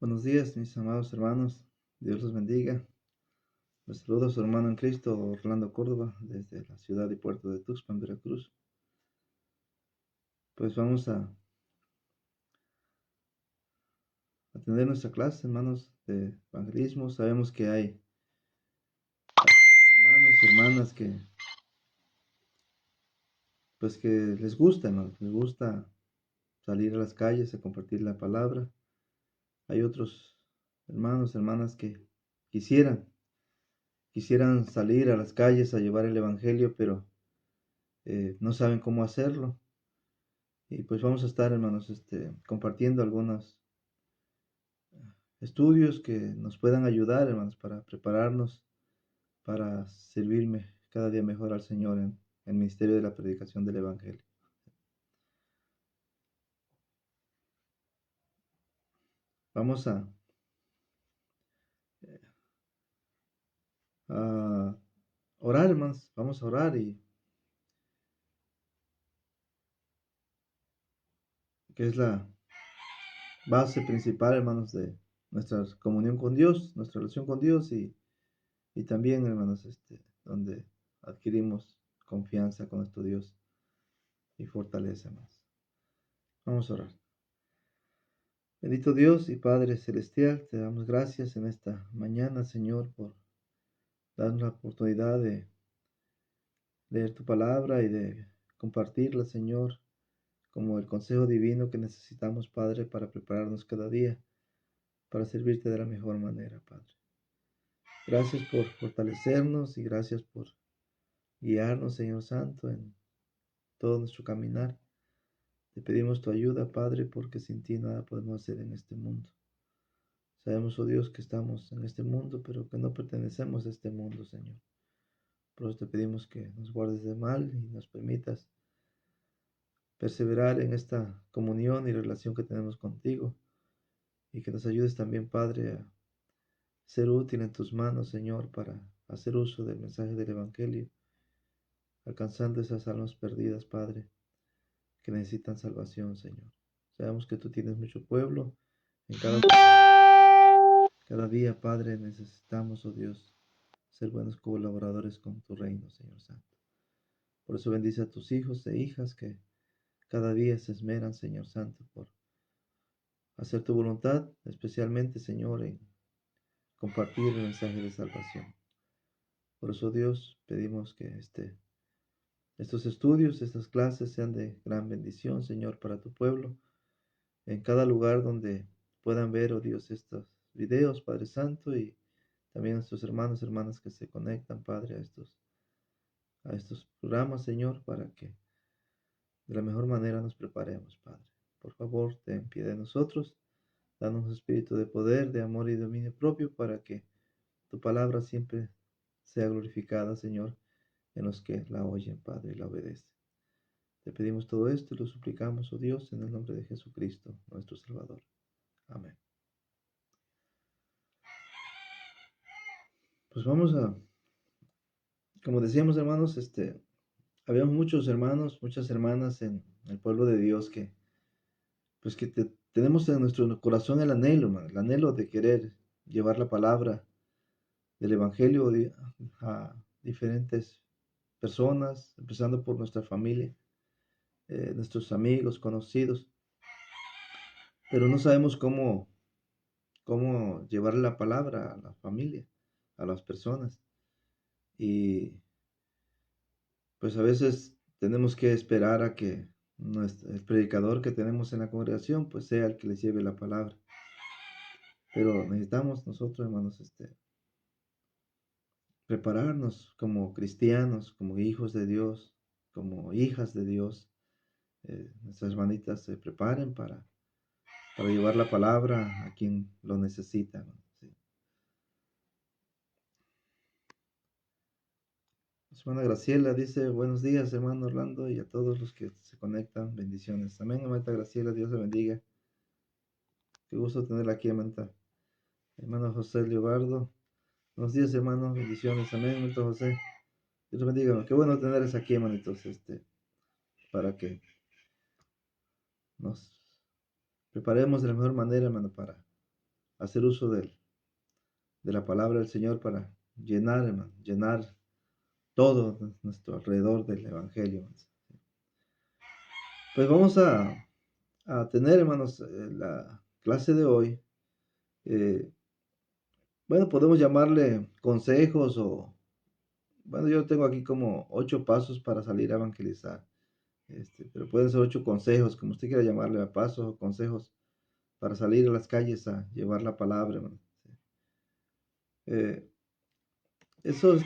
Buenos días, mis amados hermanos. Dios los bendiga. Les saluda su hermano en Cristo, Orlando Córdoba, desde la ciudad y puerto de Tuxpan, Veracruz. Pues vamos a atender nuestra clase, hermanos, de evangelismo. Sabemos que hay muchos hermanos y hermanas que les gusta, hermanos, les gusta salir a las calles a compartir la palabra. Hay otros hermanos, hermanas que quisieran salir a las calles a llevar el evangelio, pero no saben cómo hacerlo. Y pues vamos a estar, hermanos, compartiendo algunos estudios que nos puedan ayudar, hermanos, para prepararnos para servirme cada día mejor al Señor en el ministerio de la predicación del Evangelio. Vamos a orar, hermanos, vamos a orar, y que es la base principal, hermanos, de nuestra comunión con Dios, nuestra relación con Dios, y también, hermanos, donde adquirimos confianza con nuestro Dios y fortaleza más. Vamos a orar. Bendito Dios y Padre Celestial, te damos gracias en esta mañana, Señor, por darnos la oportunidad de leer tu palabra y de compartirla, Señor, como el consejo divino que necesitamos, Padre, para prepararnos cada día, para servirte de la mejor manera, Padre. Gracias por fortalecernos y gracias por guiarnos, Señor Santo, en todo nuestro caminar. Te pedimos tu ayuda, Padre, porque sin ti nada podemos hacer en este mundo. Sabemos, oh Dios, que estamos en este mundo, pero que no pertenecemos a este mundo, Señor. Por eso te pedimos que nos guardes de mal y nos permitas perseverar en esta comunión y relación que tenemos contigo, y que nos ayudes también, Padre, a ser útil en tus manos, Señor, para hacer uso del mensaje del Evangelio, alcanzando esas almas perdidas, Padre, que necesitan salvación, Señor. Sabemos que tú tienes mucho pueblo en cada día, Padre. Necesitamos, oh Dios, ser buenos colaboradores con tu reino, Señor Santo. Por eso bendice a tus hijos e hijas que cada día se esmeran, Señor Santo, por hacer tu voluntad, especialmente, Señor, en compartir el mensaje de salvación. Por eso, Dios, pedimos que estos estudios, estas clases sean de gran bendición, Señor, para tu pueblo, en cada lugar donde puedan ver, oh Dios, estos videos, Padre Santo, y también a nuestros hermanos, hermanas que se conectan, Padre, a estos programas, Señor, para que de la mejor manera nos preparemos, Padre. Por favor, ten piedad de nosotros, danos un espíritu de poder, de amor y dominio propio, para que tu palabra siempre sea glorificada, Señor, en los que la oyen, Padre, y la obedecen. Te pedimos todo esto y lo suplicamos, oh Dios, en el nombre de Jesucristo, nuestro Salvador. Amén. Pues vamos como decíamos, hermanos, había muchos hermanos, muchas hermanas en el pueblo de Dios pues tenemos en nuestro corazón el anhelo, el anhelo de querer llevar la palabra del Evangelio a diferentes personas, empezando por nuestra familia, nuestros amigos, conocidos, pero no sabemos cómo llevar la palabra a la familia, a las personas. Y pues a veces tenemos que esperar a que el predicador que tenemos en la congregación pues sea el que les lleve la palabra. Pero necesitamos nosotros, hermanos, prepararnos como cristianos, como hijos de Dios, como hijas de Dios. Nuestras hermanitas se preparen para llevar la palabra a quien lo necesita, ¿no? Sí. Hermana Graciela dice: buenos días, hermano Orlando, y a todos los que se conectan, bendiciones. Amén, hermanita Graciela, Dios le bendiga. Qué gusto tenerla aquí, hermanita. Hermano José Leobardo, buenos días, hermano, bendiciones. Amén, hermanito José. Dios le bendiga. Qué bueno tenerles aquí, hermanitos, para que nos preparemos de la mejor manera, hermano, para hacer uso de la palabra del Señor para llenar, hermano, llenar todo nuestro alrededor del Evangelio. Pues vamos a tener, hermanos, la clase de hoy. eh, bueno, podemos llamarle consejos o, bueno, yo tengo aquí como 8 pasos para salir a evangelizar. Pero pueden ser 8 consejos, como usted quiera llamarle, a pasos o consejos para salir a las calles a llevar la palabra, hermano. Eh, eso,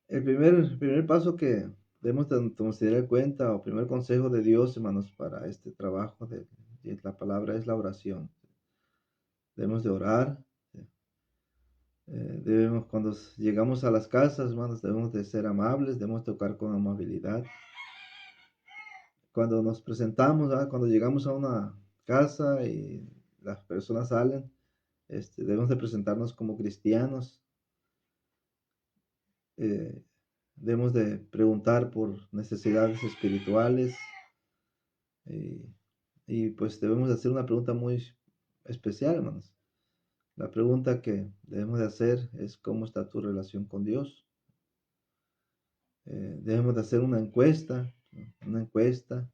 el primer paso que debemos de considerar en cuenta, o primer consejo de Dios, hermanos, para este trabajo de la palabra es la oración. Debemos de orar. Cuando llegamos a las casas, hermanos, debemos de ser amables, debemos tocar con amabilidad. Cuando nos presentamos, ¿verdad? Cuando llegamos a una casa y las personas salen, debemos de presentarnos como cristianos. eh, Debemos de preguntar por necesidades espirituales, eh, y pues debemos de hacer una pregunta muy especial, hermanos. La pregunta que debemos de hacer es: ¿cómo está tu relación con Dios? Debemos de hacer una encuesta, ¿no? Una encuesta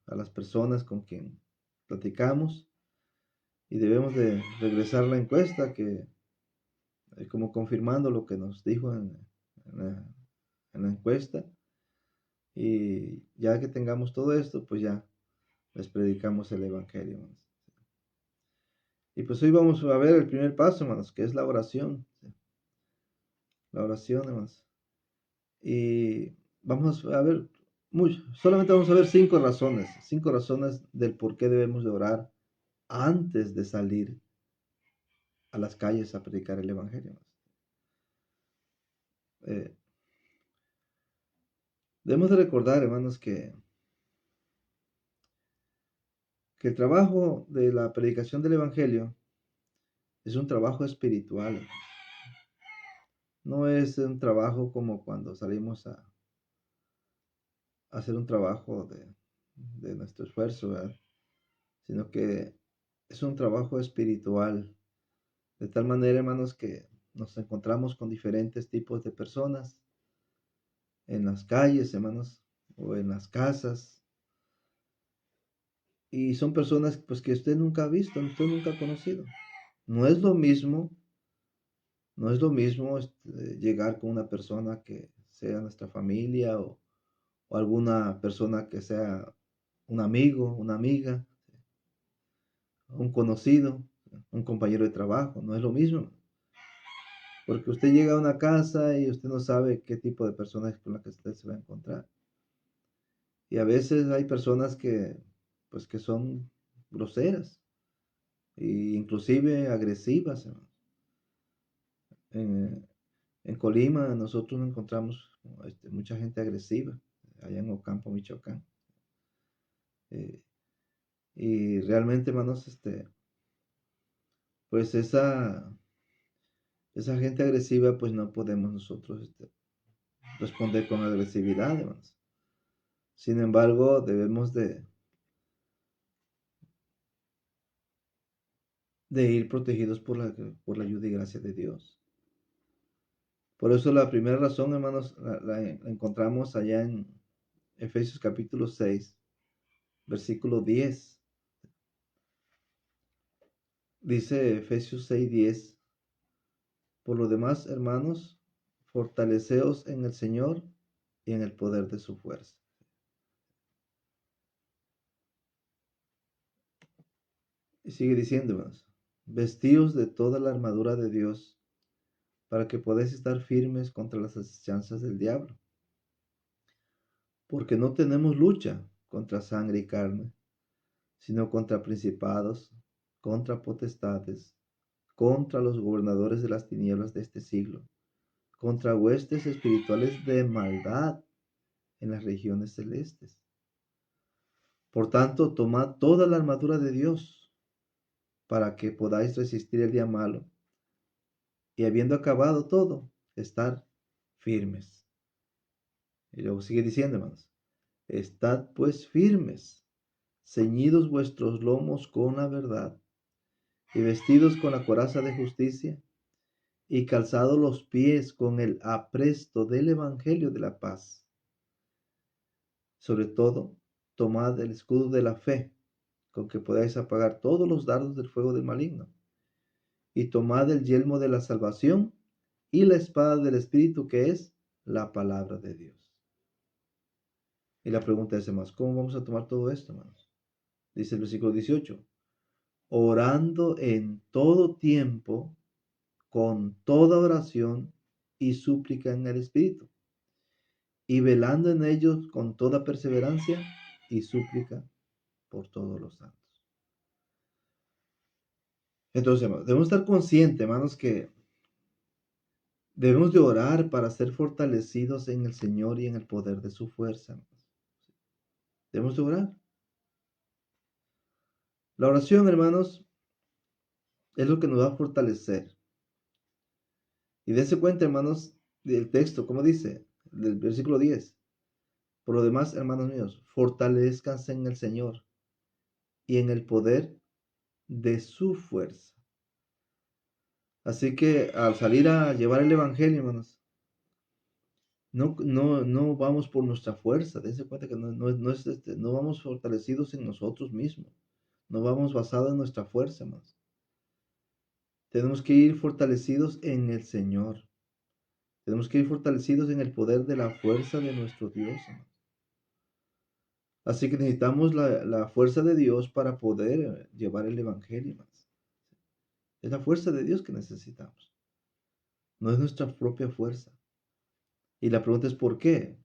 a las personas con quien platicamos, y debemos de regresar la encuesta como confirmando lo que nos dijo en la, en la encuesta. Y ya que tengamos todo esto, pues ya les predicamos el evangelio, hermanos. Y pues hoy vamos a ver el primer paso, hermanos, que es la oración. ¿Sí? La oración, hermanos. Y vamos a ver, solamente vamos a ver 5 razones del por qué debemos de orar antes de salir a las calles a predicar el evangelio, hermanos. Eh, Debemos de recordar, hermanos, que el trabajo de la predicación del evangelio es un trabajo espiritual. No es un trabajo como cuando salimos a hacer un trabajo de nuestro esfuerzo, ¿verdad? Sino que es un trabajo espiritual. De tal manera, hermanos, que nos encontramos con diferentes tipos de personas en las calles, hermanos, o en las casas. Y son personas pues que usted nunca ha visto, usted nunca ha conocido. No es lo mismo, no es lo mismo llegar con una persona que sea nuestra familia, o alguna persona que sea un amigo, una amiga, un conocido, un compañero de trabajo. No es lo mismo. Porque usted llega a una casa y usted no sabe qué tipo de personas con las que usted se va a encontrar. Y a veces hay personas pues, que son groseras e inclusive agresivas. En, en Colima nosotros nos encontramos mucha gente agresiva, allá en Ocampo, Michoacán. Eh, y realmente, hermanos, pues esa gente agresiva, pues no podemos nosotros responder con agresividad, hermanos. Sin embargo, debemos de ir protegidos por la ayuda y gracia de Dios. Por eso la primera razón, hermanos, la encontramos allá en Efesios capítulo 6, versículo 10. Dice Efesios 6:10: por lo demás, hermanos, fortaleceos en el Señor y en el poder de su fuerza. Y sigue diciendo, hermanos: vestíos de toda la armadura de Dios, para que podáis estar firmes contra las asechanzas del diablo. Porque no tenemos lucha contra sangre y carne, sino contra principados, contra potestades, contra los gobernadores de las tinieblas de este siglo, contra huestes espirituales de maldad en las regiones celestes. Por tanto, tomad toda la armadura de Dios, para que podáis resistir el día malo, y habiendo acabado todo, estar firmes. Y luego sigue diciendo, hermanos: estad pues firmes, ceñidos vuestros lomos con la verdad, y vestidos con la coraza de justicia, y calzados los pies con el apresto del evangelio de la paz. Sobre todo, tomad el escudo de la fe, con que podáis apagar todos los dardos del fuego del maligno, y tomad el yelmo de la salvación y la espada del Espíritu, que es la palabra de Dios. Y la pregunta es, hermanos, ¿cómo vamos a tomar todo esto, hermanos? Dice el versículo 18, orando en todo tiempo, con toda oración y súplica en el Espíritu, y velando en ellos con toda perseverancia y súplica por todos los santos. Entonces, hermanos, debemos estar conscientes, hermanos, que debemos de orar para ser fortalecidos en el Señor y en el poder de su fuerza, hermanos. Debemos de orar. La oración, hermanos, es lo que nos va a fortalecer. Y dése cuenta, hermanos, del texto, como dice, del versículo 10. Por lo demás, hermanos míos, fortalezcanse en el Señor y en el poder de su fuerza. Así que al salir a llevar el evangelio, hermanos, no vamos por nuestra fuerza. Dense cuenta que no vamos fortalecidos en nosotros mismos. No vamos basados en nuestra fuerza, hermanos. Tenemos que ir fortalecidos en el Señor. Tenemos que ir fortalecidos en el poder de la fuerza de nuestro Dios, hermanos. Así que necesitamos la fuerza de Dios para poder llevar el evangelio, hermanos. Es la fuerza de Dios que necesitamos. No es nuestra propia fuerza. Y la pregunta es ¿por qué?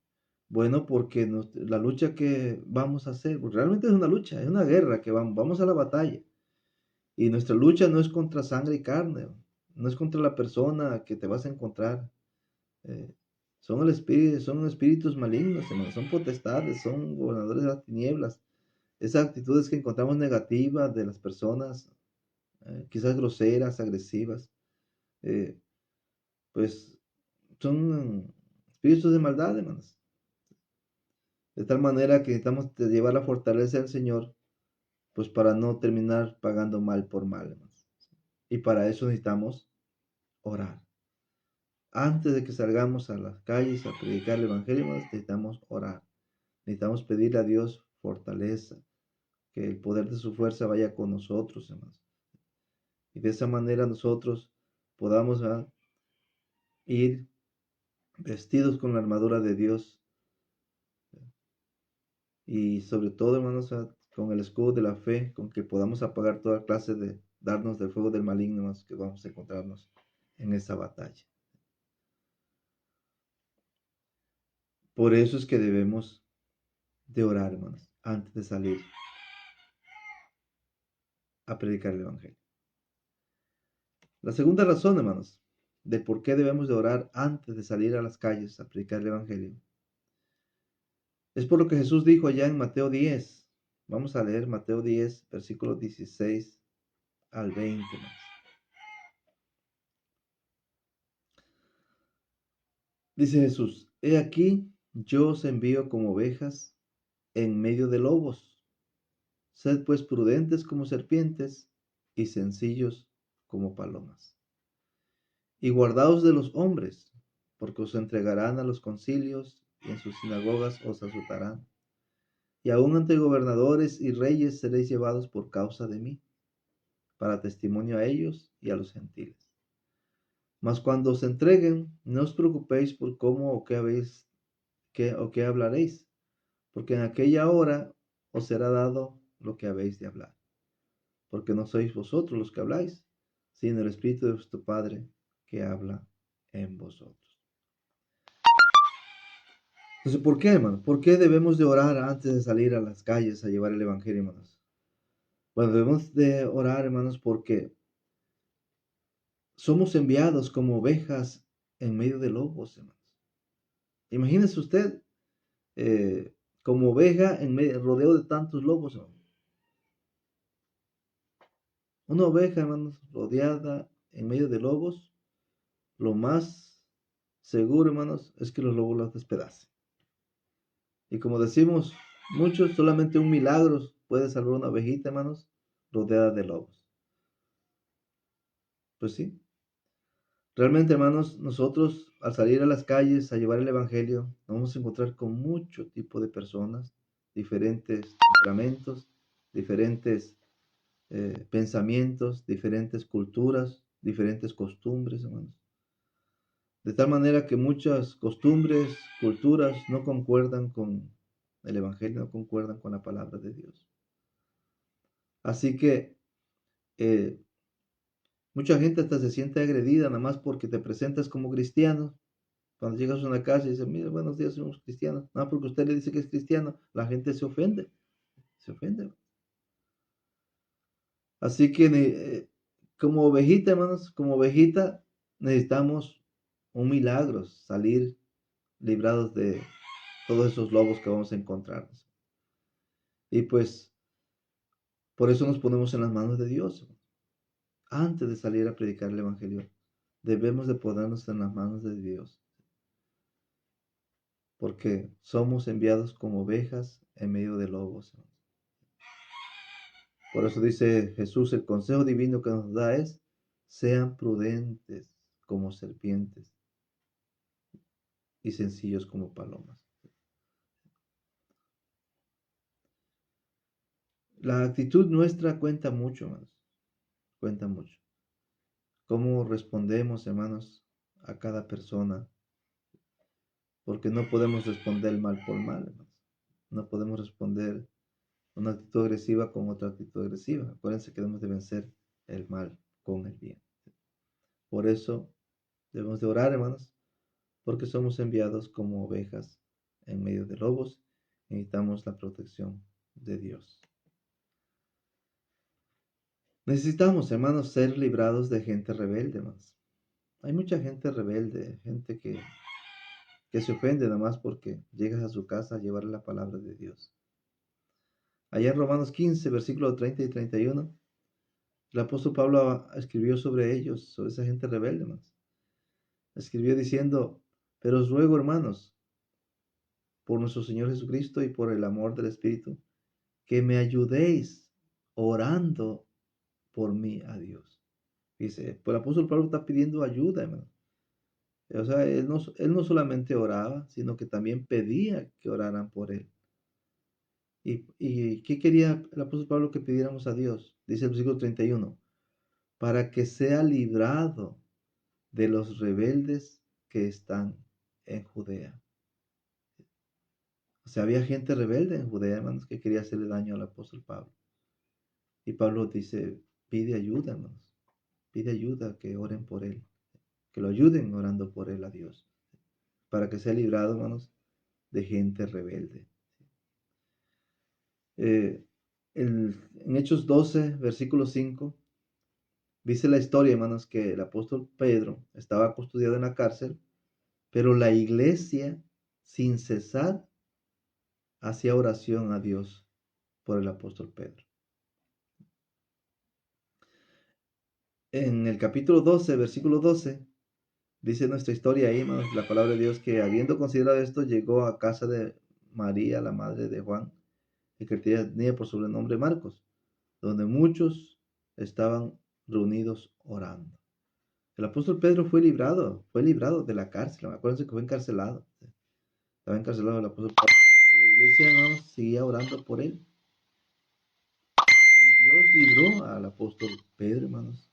Bueno, porque la lucha que vamos a hacer, pues realmente es una lucha, es una guerra que vamos a la batalla. Y nuestra lucha no es contra sangre y carne, no es contra la persona que te vas a encontrar. Eh, son espíritus malignos, hermanos, son potestades, son gobernadores de las tinieblas. Esas actitudes que encontramos negativas de las personas, quizás groseras, agresivas, eh, pues son espíritus de maldad, hermanos. De tal manera que necesitamos llevar la fortaleza del Señor, pues para no terminar pagando mal por mal, hermanos. Y para eso necesitamos orar. Antes de que salgamos a las calles a predicar el Evangelio, hermanos, necesitamos orar. Necesitamos pedirle a Dios fortaleza, que el poder de su fuerza vaya con nosotros, hermanos. Y de esa manera nosotros podamos ir vestidos con la armadura de Dios y sobre todo, hermanos, con el escudo de la fe, con que podamos apagar toda clase de darnos del fuego del maligno, hermanos, que vamos a encontrarnos en esa batalla. Por eso es que debemos de orar, hermanos, antes de salir a predicar el Evangelio. La segunda razón, hermanos, de por qué debemos de orar antes de salir a las calles a predicar el Evangelio, es por lo que Jesús dijo allá en Mateo 10. Vamos a leer Mateo 10, versículos 16 al 20. Hermanos. Dice Jesús, he aquí, yo os envío como ovejas en medio de lobos. Sed pues prudentes como serpientes y sencillos como palomas. Y guardaos de los hombres, porque os entregarán a los concilios y en sus sinagogas os azotarán. Y aun ante gobernadores y reyes seréis llevados por causa de mí, para testimonio a ellos y a los gentiles. Mas cuando os entreguen, no os preocupéis por cómo o qué hablaréis, porque en aquella hora os será dado lo que habéis de hablar. Porque no sois vosotros los que habláis, sino el Espíritu de vuestro Padre que habla en vosotros. Entonces, ¿por qué, hermanos? ¿Por qué debemos de orar antes de salir a las calles a llevar el Evangelio, hermanos? Bueno, debemos de orar, hermanos, porque somos enviados como ovejas en medio de lobos, hermanos. Imagínese usted como oveja en medio, rodeo de tantos lobos, hermanos. Una oveja, hermanos, rodeada en medio de lobos, lo más seguro, hermanos, es que los lobos las despedacen. Y como decimos muchos, solamente un milagro puede salvar una ovejita, hermanos, rodeada de lobos. Pues sí. Realmente, hermanos, nosotros al salir a las calles a llevar el Evangelio, nos vamos a encontrar con mucho tipo de personas, diferentes temperamentos, diferentes pensamientos, diferentes culturas, diferentes costumbres, hermanos. De tal manera que muchas costumbres, culturas no concuerdan con el Evangelio, no concuerdan con la palabra de Dios. Así que eh, mucha gente hasta se siente agredida nada más porque te presentas como cristiano. Cuando llegas a una casa y dices, mira, buenos días, somos cristianos. No, porque usted le dice que es cristiano, la gente se ofende, se ofende. Así que como ovejita, hermanos, como ovejita, necesitamos un milagro, salir librados de todos esos lobos que vamos a encontrarnos. Y pues, por eso nos ponemos en las manos de Dios. Antes de salir a predicar el Evangelio, debemos de ponernos en las manos de Dios. Porque somos enviados como ovejas en medio de lobos. Por eso dice Jesús, el consejo divino que nos da es, sean prudentes como serpientes y sencillos como palomas. La actitud nuestra cuenta mucho, hermanos, cuenta mucho. Cómo respondemos, hermanos, a cada persona, porque no podemos responder mal por mal, hermanos. No podemos responder una actitud agresiva con otra actitud agresiva. Acuérdense que debemos de vencer el mal con el bien. Por eso debemos de orar, hermanos, porque somos enviados como ovejas en medio de lobos. Necesitamos la protección de Dios. Necesitamos, hermanos, ser librados de gente rebelde, hermanos. Hay mucha gente rebelde, gente que se ofende nada más porque llegas a su casa a llevarle la palabra de Dios. Allá en Romanos 15, versículos 30 y 31, el apóstol Pablo escribió sobre ellos, sobre esa gente rebelde, hermanos. Escribió diciendo, pero os ruego, hermanos, por nuestro Señor Jesucristo y por el amor del Espíritu, que me ayudéis orando por mí a Dios. Dice, pues el apóstol Pablo está pidiendo ayuda, hermano. O sea, él no solamente oraba, sino que también pedía que oraran por él. ¿Y qué quería el apóstol Pablo que pidiéramos a Dios? Dice el versículo 31, para que sea librado de los rebeldes que están en Judea. O sea, había gente rebelde en Judea, hermanos, que quería hacerle daño al apóstol Pablo. Y Pablo dice, pide ayuda, hermanos. Pide ayuda, que oren por él. Que lo ayuden orando por él a Dios. Para que sea librado, hermanos, de gente rebelde. En Hechos 12, versículo 5, dice la historia, hermanos, que el apóstol Pedro estaba custodiado en la cárcel, pero la iglesia, sin cesar, hacía oración a Dios por el apóstol Pedro. En el capítulo 12, versículo 12, dice nuestra historia ahí, hermanos, la palabra de Dios, que habiendo considerado esto, llegó a casa de María, la madre de Juan, y que tenía por sobrenombre Marcos, donde muchos estaban reunidos orando. El apóstol Pedro fue librado de la cárcel. Acuérdense que fue encarcelado. Estaba encarcelado el apóstol Pedro. Pero la iglesia, hermanos, seguía orando por él. Y Dios libró al apóstol Pedro, hermanos,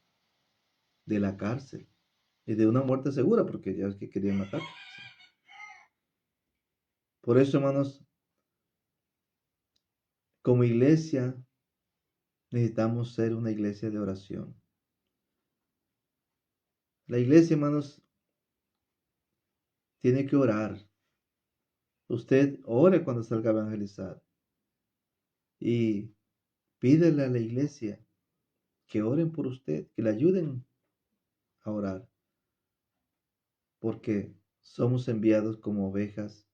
de la cárcel y de una muerte segura, porque ya es que querían matar. Por eso, hermanos, como iglesia, necesitamos ser una iglesia de oración. La iglesia, hermanos, tiene que orar. Usted ore cuando salga a evangelizar. Y pídele a la iglesia que oren por usted, que le ayuden a orar. Porque somos enviados como ovejas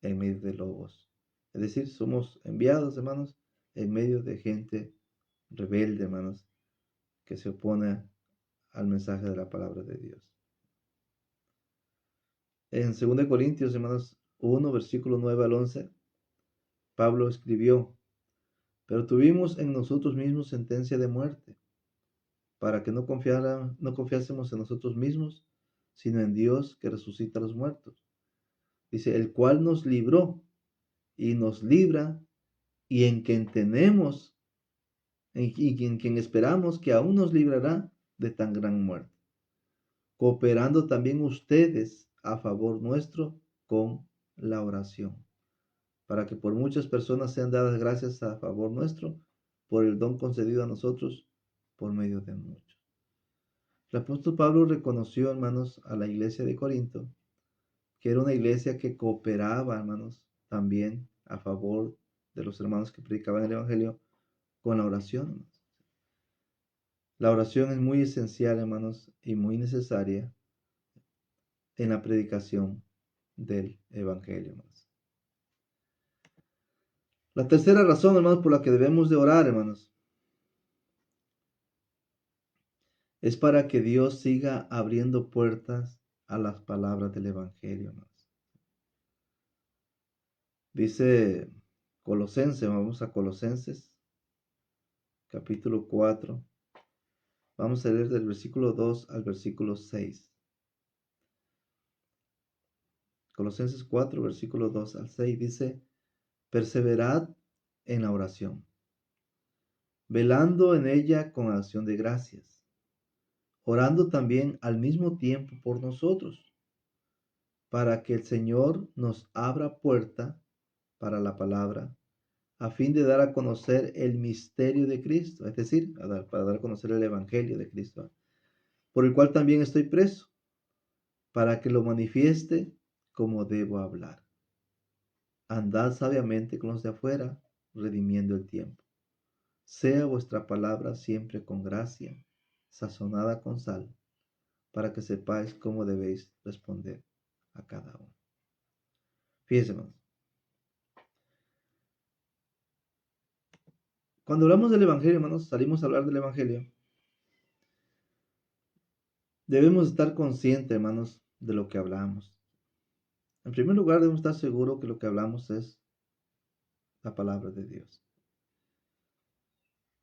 en medio de lobos. Es decir, somos enviados, hermanos, en medio de gente rebelde, hermanos, que se opone al mensaje de la palabra de Dios. En 2 Corintios, hermanos, 1, versículo 9 al 11, Pablo escribió, pero tuvimos en nosotros mismos sentencia de muerte, para que no confiásemos en nosotros mismos, sino en Dios que resucita a los muertos. Dice, el cual nos libró y nos libra, y en quien tenemos, y en quien esperamos que aún nos librará de tan gran muerte, cooperando también ustedes a favor nuestro con la oración, para que por muchas personas sean dadas gracias a favor nuestro, por el don concedido a nosotros por medio de muchos. El apóstol Pablo reconoció, hermanos, a la iglesia de Corinto, que era una iglesia que cooperaba, hermanos, también a favor de los hermanos que predicaban el Evangelio con la oración. La oración es muy esencial, hermanos, y muy necesaria en la predicación del Evangelio, hermanos. La tercera razón, hermanos, por la que debemos de orar, hermanos, es para que Dios siga abriendo puertas a las palabras del Evangelio, hermanos. Dice Colosenses, vamos a Colosenses, capítulo 4. Vamos a leer del versículo 2 al versículo 6. Colosenses 4, versículo 2 al 6 dice, perseverad en la oración, velando en ella con acción de gracias, orando también al mismo tiempo por nosotros, para que el Señor nos abra puerta para la palabra, a fin de dar a conocer el misterio de Cristo, es decir, para dar a conocer el Evangelio de Cristo, por el cual también estoy preso, para que lo manifieste como debo hablar. Andad sabiamente con los de afuera, redimiendo el tiempo. Sea vuestra palabra siempre con gracia, sazonada con sal, para que sepáis cómo debéis responder a cada uno. Fíjense, hermanos. Cuando hablamos del Evangelio, hermanos, salimos a hablar del Evangelio. Debemos estar conscientes, hermanos, de lo que hablamos. En primer lugar, debemos estar seguros que lo que hablamos es la palabra de Dios.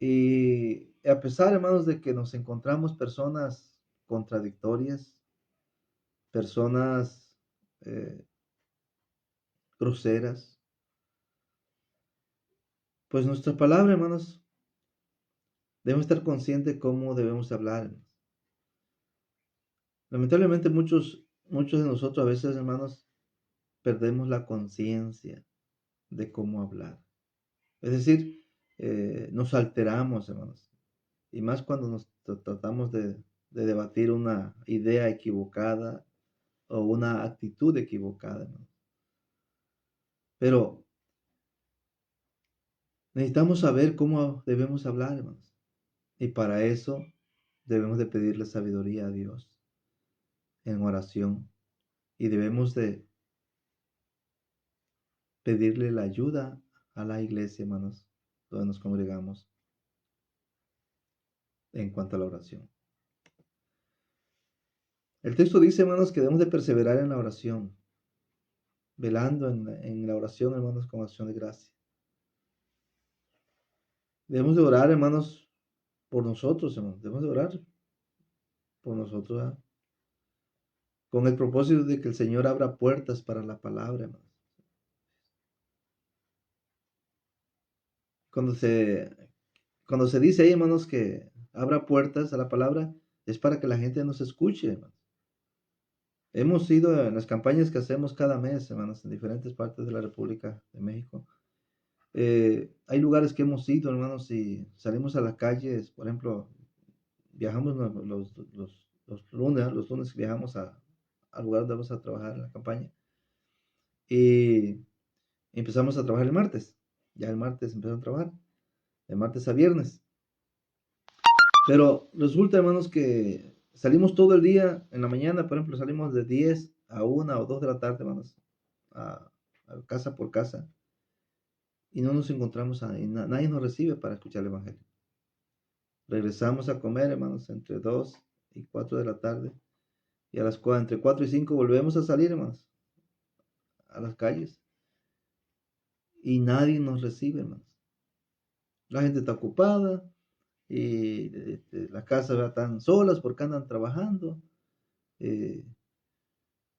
Y a pesar, hermanos, de que nos encontramos personas contradictorias, personas groseras, pues nuestra palabra, hermanos, debemos estar conscientes de cómo debemos hablar, hermanos. Lamentablemente muchos de nosotros a veces, hermanos, perdemos la conciencia de cómo hablar. Es decir, nos alteramos, hermanos. Y más cuando nos tratamos de debatir una idea equivocada o una actitud equivocada, hermanos. Pero necesitamos saber cómo debemos hablar, hermanos. Y para eso debemos de pedirle sabiduría a Dios en oración. Y debemos de pedirle la ayuda a la iglesia, hermanos, donde nos congregamos en cuanto a la oración. El texto dice, hermanos, que debemos de perseverar en la oración, velando en la oración, hermanos, con acción de gracia. Debemos de orar, hermanos, por nosotros, hermanos. Debemos de orar por nosotros, ¿verdad? Con el propósito de que el Señor abra puertas para la palabra, hermanos. Cuando se dice ahí, hermanos, que abra puertas a la palabra, es para que la gente nos escuche, hermanos. Hemos ido en las campañas que hacemos cada mes, hermanos, en diferentes partes de la República de México. Hay lugares que hemos ido, hermanos, y salimos a las calles, por ejemplo, viajamos los lunes viajamos al lugar donde vamos a trabajar en la campaña. Y empezamos a trabajar el martes. Ya el martes empezamos a trabajar, de martes a viernes. Pero resulta, hermanos, que salimos todo el día, en la mañana, por ejemplo, salimos de 10 a 1 o 2 de la tarde, hermanos, a casa por casa. Y no nos encontramos ahí, nadie nos recibe para escuchar el Evangelio. Regresamos a comer, hermanos, entre 2 y 4 de la tarde. Y entre 4 y 5 volvemos a salir, hermanos, a las calles. Y nadie nos recibe, hermanos. La gente está ocupada, y la casa va tan solas porque andan trabajando. eh,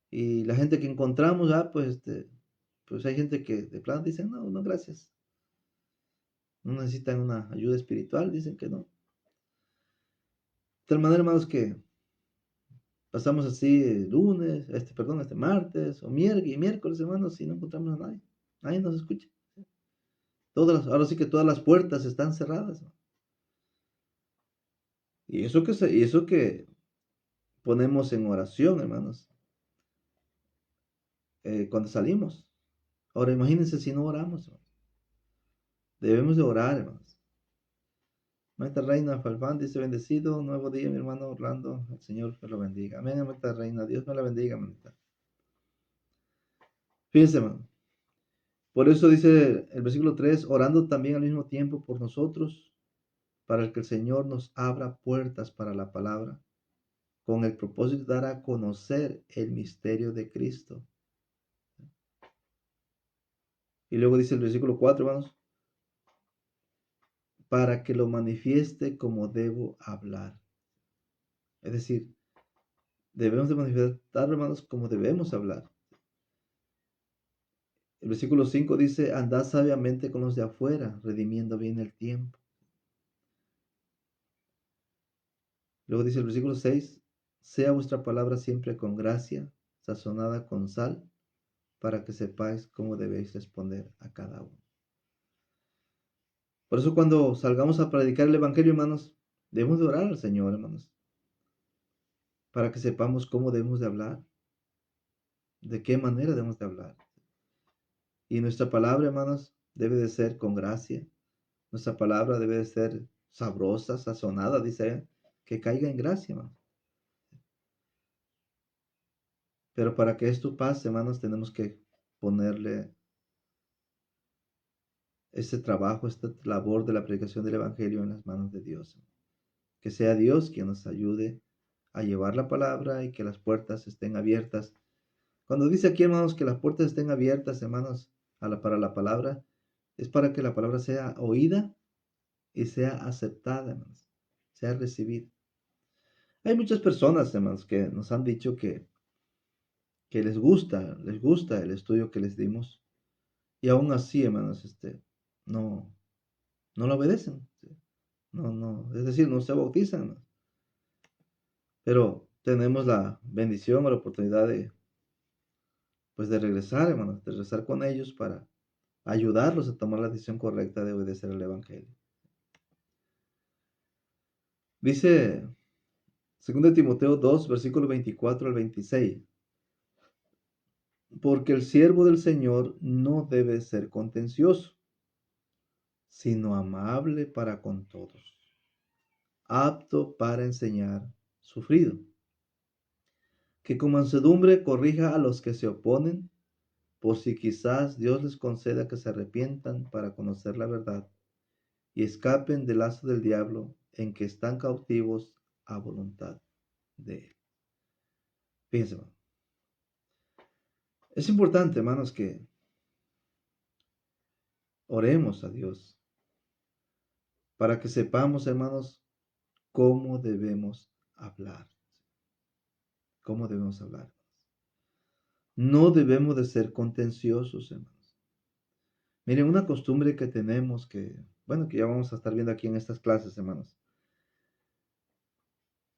y la gente que encontramos, pues hay gente que de plano dicen, no, no, gracias. No necesitan una ayuda espiritual, dicen que no. De tal manera, hermanos, que pasamos así lunes, martes o miércoles, hermanos, y no encontramos a nadie. Nadie nos escucha. Ahora sí que todas las puertas están cerradas, ¿no? Y eso que ponemos en oración, hermanos, cuando salimos. Ahora imagínense si no oramos, hermanos. Debemos de orar, hermanos. Maestra Reina Falfán dice, bendecido, nuevo día, mi hermano Orlando, el Señor me lo bendiga. Amén, Maestra Reina, Dios me la bendiga, hermanita. Fíjense, hermano. Por eso dice el versículo 3, orando también al mismo tiempo por nosotros, para que el Señor nos abra puertas para la palabra, con el propósito de dar a conocer el misterio de Cristo. Y luego dice el versículo 4, hermanos, para que lo manifieste como debo hablar. Es decir, debemos de manifestar, hermanos, como debemos hablar. El versículo 5 dice, andad sabiamente con los de afuera, redimiendo bien el tiempo. Luego dice el versículo 6, sea vuestra palabra siempre con gracia, sazonada con sal, para que sepáis cómo debéis responder a cada uno. Por eso cuando salgamos a predicar el Evangelio, hermanos, debemos de orar al Señor, hermanos, para que sepamos cómo debemos de hablar, de qué manera debemos de hablar. Y nuestra palabra, hermanos, debe de ser con gracia. Nuestra palabra debe de ser sabrosa, sazonada, dice, que caiga en gracia, hermanos. Pero para que esto pase, hermanos, tenemos que ponerle este trabajo, esta labor de la predicación del Evangelio en las manos de Dios. Que sea Dios quien nos ayude a llevar la palabra y que las puertas estén abiertas. Cuando dice aquí, hermanos, que las puertas estén abiertas, hermanos, para la palabra, es para que la palabra sea oída y sea aceptada, hermanos, sea recibida. Hay muchas personas, hermanos, que nos han dicho que les gusta el estudio que les dimos, y aún así, hermanos, no, no lo obedecen. No, no, es decir, no se bautizan, ¿no? Pero tenemos la bendición o la oportunidad pues de regresar, hermanos, de regresar con ellos para ayudarlos a tomar la decisión correcta de obedecer el Evangelio. Dice 2 Timoteo 2, versículo 24 al 26, porque el siervo del Señor no debe ser contencioso, sino amable para con todos, apto para enseñar, sufrido, que con mansedumbre corrija a los que se oponen, por si quizás Dios les conceda que se arrepientan para conocer la verdad y escapen del lazo del diablo en que están cautivos a voluntad de él. Fíjense, hermano. Es importante, hermanos, que oremos a Dios para que sepamos, hermanos, cómo debemos hablar. ¿Cómo debemos hablar? No debemos de ser contenciosos, hermanos. Miren, una costumbre que tenemos que ya vamos a estar viendo aquí en estas clases, hermanos,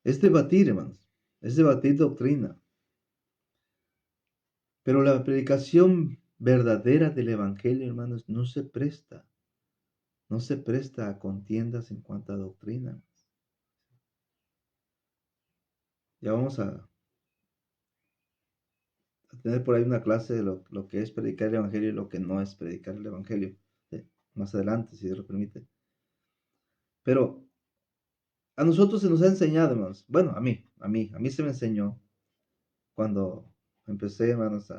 es debatir, hermanos, es debatir doctrina. Pero la predicación verdadera del Evangelio, hermanos, no se presta a contiendas en cuanto a doctrina. Ya vamos a tener por ahí una clase de lo que es predicar el Evangelio y lo que no es predicar el Evangelio. Más adelante, si Dios lo permite. Pero a nosotros se nos ha enseñado, hermanos. Bueno, a mí se me enseñó cuando empecé, hermanos,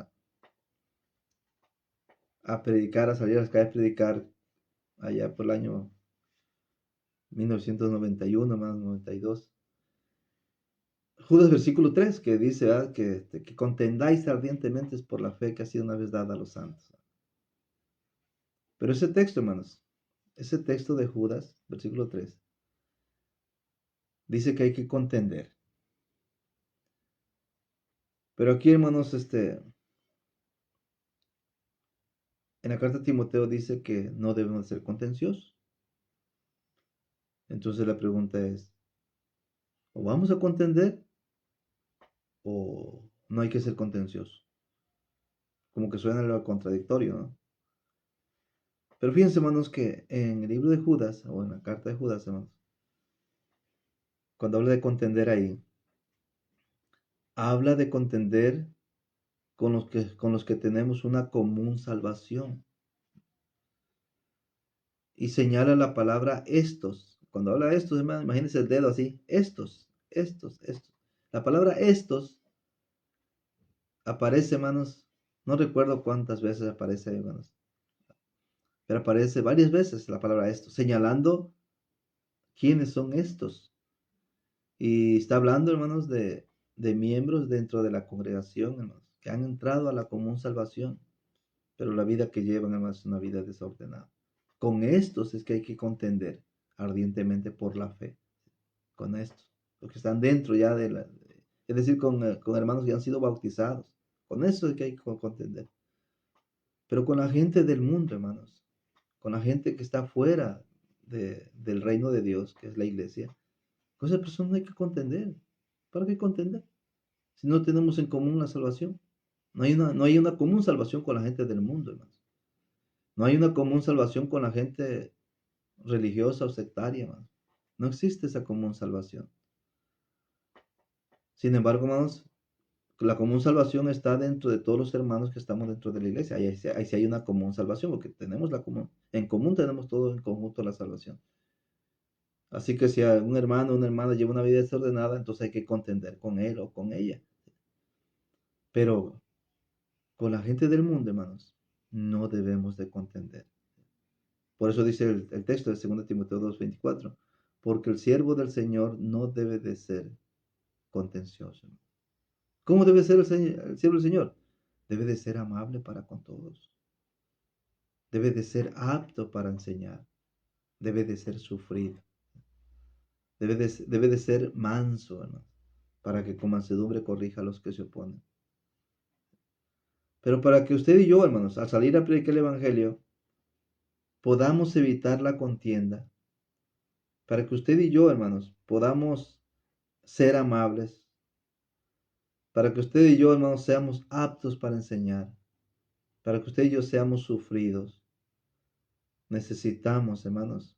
a predicar, a salir a las calles a predicar allá por el año 1991, más 92. Judas versículo 3 que dice que contendáis ardientemente por la fe que ha sido una vez dada a los santos. Pero ese texto, hermanos, ese texto de Judas, versículo 3, dice que hay que contender. Pero aquí, hermanos, en la carta a Timoteo dice que no debemos ser contenciosos. Entonces la pregunta es, ¿o vamos a contender o no hay que ser contencioso? Como que suena lo contradictorio, ¿no? Pero fíjense, hermanos, que en el libro de Judas, o en la carta de Judas, hermanos, cuando habla de contender ahí, habla de contender con los que tenemos una común salvación. Y señala la palabra estos. Cuando habla de estos, hermanos, imagínense el dedo así. Estos. La palabra estos aparece, hermanos, no recuerdo cuántas veces aparece, hermanos, pero aparece varias veces la palabra estos, señalando quiénes son estos. Y está hablando, hermanos, de miembros dentro de la congregación, hermanos, que han entrado a la común salvación, pero la vida que llevan, hermanos, es una vida desordenada. Con estos es que hay que contender ardientemente por la fe, con estos, los que están dentro ya es decir, con hermanos que han sido bautizados. Con eso es que hay que contender. Pero con la gente del mundo, hermanos, con la gente que está fuera del reino de Dios, que es la iglesia, con esa persona no hay que contender. ¿Para qué contender? Si no tenemos en común la salvación. No hay una común salvación con la gente del mundo, hermanos. No hay una común salvación con la gente religiosa o sectaria, hermanos. No existe esa común salvación. Sin embargo, hermanos, la común salvación está dentro de todos los hermanos que estamos dentro de la iglesia. Ahí sí hay una común salvación, porque tenemos en común tenemos todo en conjunto la salvación. Así que si un hermano o una hermana lleva una vida desordenada, entonces hay que contender con él o con ella. Pero con la gente del mundo, hermanos, no debemos de contender. Por eso dice el texto de 2 Timoteo 2:24, porque el siervo del Señor no debe de ser contencioso. ¿Cómo debe ser el siervo del Señor? Debe de ser amable para con todos. Debe de ser apto para enseñar. Debe de ser sufrido. Debe de ser manso, hermano, para que con mansedumbre corrija a los que se oponen. Pero para que usted y yo, hermanos, al salir a predicar el Evangelio, podamos evitar la contienda, para que usted y yo, hermanos, podamos ser amables, para que usted y yo, hermanos, seamos aptos para enseñar, para que usted y yo seamos sufridos, necesitamos, hermanos,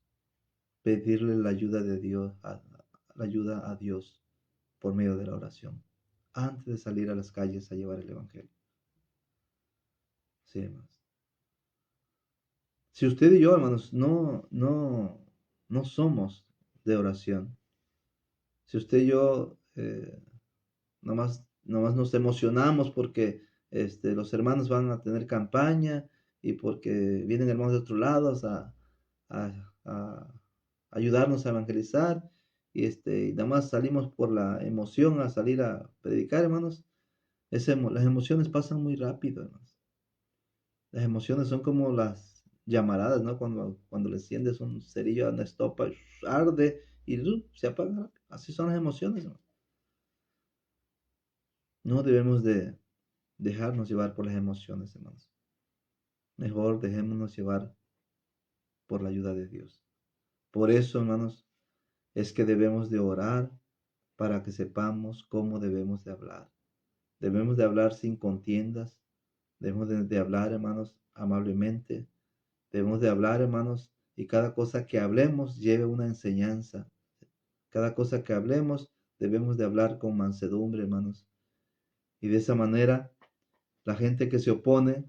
pedirle la ayuda de Dios, la ayuda a Dios por medio de la oración, antes de salir a las calles a llevar el Evangelio. Sí, hermanos. Si usted y yo, hermanos, no somos de oración, si usted y yo nomás nos emocionamos porque los hermanos van a tener campaña y porque vienen hermanos de otros lados a ayudarnos a evangelizar y nada más salimos por la emoción a salir a predicar, hermanos, las emociones pasan muy rápido, hermanos. Las emociones son como las llamaradas, ¿no? Cuando le enciendes un cerillo a una estopa, arde y se apaga. Así son las emociones, ¿no? No debemos de dejarnos llevar por las emociones, hermanos. Mejor dejémonos llevar por la ayuda de Dios. Por eso, hermanos, es que debemos de orar para que sepamos cómo debemos de hablar. Debemos de hablar sin contiendas. Debemos de hablar, hermanos, amablemente. Debemos de hablar, hermanos, y cada cosa que hablemos lleve una enseñanza. Cada cosa que hablemos debemos de hablar con mansedumbre, hermanos. Y de esa manera, la gente que se opone,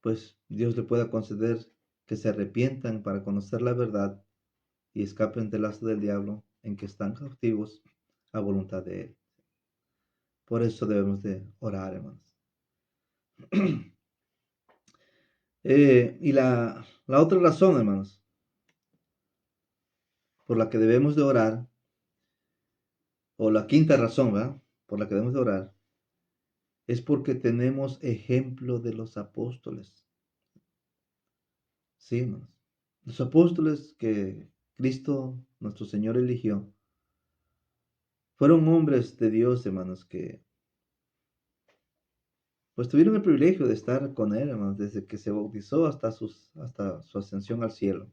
pues Dios le pueda conceder que se arrepientan para conocer la verdad y escapen del lazo del diablo en que están cautivos a voluntad de Él. Por eso debemos de orar, hermanos. Y la otra razón, hermanos, por la que debemos de orar, o la quinta razón, ¿verdad? Por la que debemos de orar, es porque tenemos ejemplo de los apóstoles. Sí, hermanos. Los apóstoles que Cristo, nuestro Señor, eligió, Fueron hombres de Dios, hermanos, que pues tuvieron el privilegio de estar con él, hermanos, desde que se bautizó hasta su ascensión al cielo.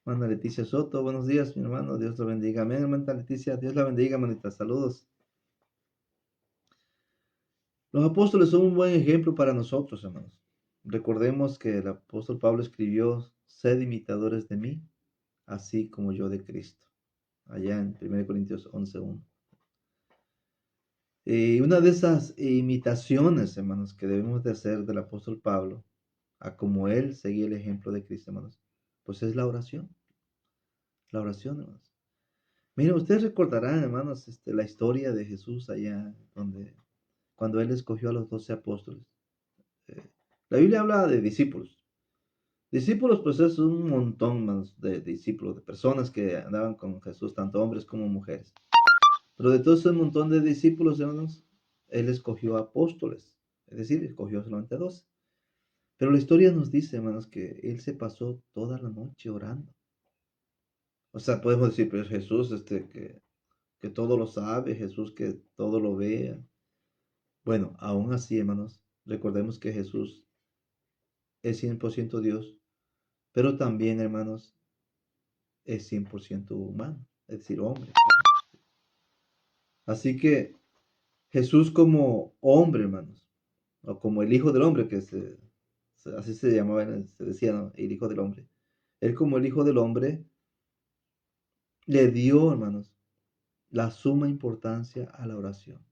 Hermana Leticia Soto, buenos días, mi hermano, Dios la bendiga. Amén, hermana Leticia, Dios la bendiga, hermanita, saludos. Los apóstoles son un buen ejemplo para nosotros, hermanos. Recordemos que el apóstol Pablo escribió, sed imitadores de mí, así como yo de Cristo, allá en 1 Corintios 11:1. Y una de esas imitaciones, hermanos, que debemos de hacer del apóstol Pablo, a como él seguía el ejemplo de Cristo, hermanos, pues es la oración. La oración, hermanos. Mira, ustedes recordarán, hermanos, la historia de Jesús allá cuando él escogió a los 12 apóstoles. Eh, la Biblia habla de discípulos. Discípulos, pues es un montón más de discípulos, de personas que andaban con Jesús, tanto hombres como mujeres. Pero de todo ese montón de discípulos, hermanos, él escogió apóstoles, es decir, escogió solamente 12. Pero la historia nos dice, hermanos, que él se pasó toda la noche orando. O sea, podemos decir, pues Jesús, que todo lo sabe, Jesús que todo lo vea. Bueno, aún así, hermanos, recordemos que Jesús es 100% Dios, pero también, hermanos, es 100% humano, es decir, hombre. Así que Jesús como hombre, hermanos, o como el Hijo del Hombre, así se llamaba, se decía, ¿no? El Hijo del Hombre. Él como el Hijo del Hombre le dio, hermanos, la suma importancia a la oración.